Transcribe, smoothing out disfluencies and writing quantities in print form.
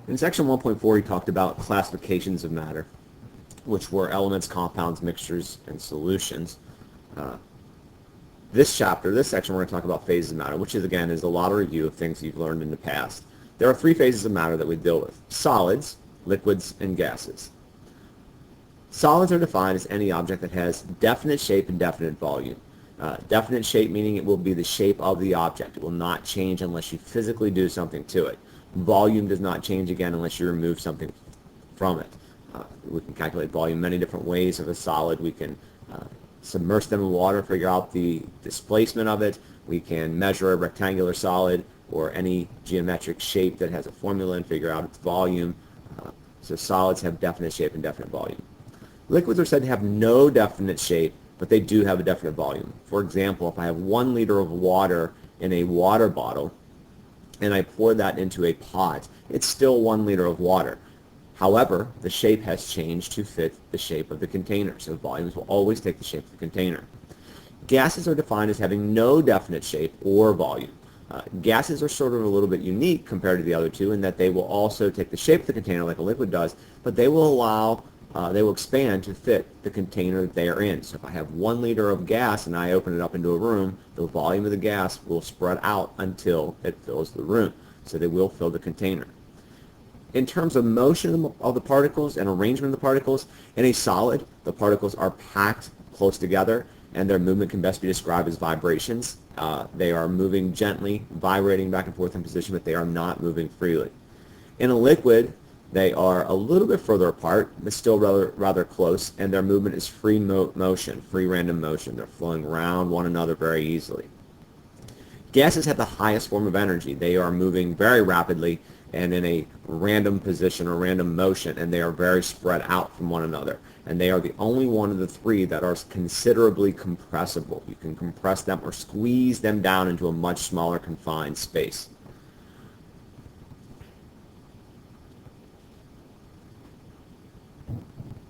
In section 1.4, he talked about classifications of matter, which were elements, compounds, mixtures, and solutions. This section, we're going to talk about phases of matter, which is a lot of review of things you've learned in the past. There are three phases of matter that we deal with: solids, liquids, and gases. Solids are defined as any object that has definite shape and definite volume. Definite shape meaning it will be the shape of the object. It will not change unless you physically do something to it. Volume does not change again unless you remove something from it. We can calculate volume many different ways of a solid. We can submerge them in water, figure out the displacement of it. We can measure a rectangular solid or any geometric shape that has a formula and figure out its volume. So solids have definite shape and definite volume. Liquids are said to have no definite shape, but they do have a definite volume. For example, if I have 1 liter of water in a water bottle and I pour that into a pot, it's still 1 liter of water. However, the shape has changed to fit the shape of the container, so volumes will always take the shape of the container. Gases are defined as having no definite shape or volume. Gases are sort of a little bit unique compared to the other two in that they will also take the shape of the container like a liquid does, but they will expand to fit the container that they are in. So if I have 1 liter of gas and I open it up into a room, the volume of the gas will spread out until it fills the room. So they will fill the container. In terms of motion of the particles and arrangement of the particles, in a solid, the particles are packed close together and their movement can best be described as vibrations. They are moving gently, vibrating back and forth in position, but they are not moving freely. In a liquid, they are a little bit further apart, but still rather close, and their movement is free motion, free random motion. They're flowing around one another very easily. Gases have the highest form of energy. They are moving very rapidly and in a random position or random motion, and they are very spread out from one another. And they are the only one of the three that are considerably compressible. You can compress them or squeeze them down into a much smaller confined space.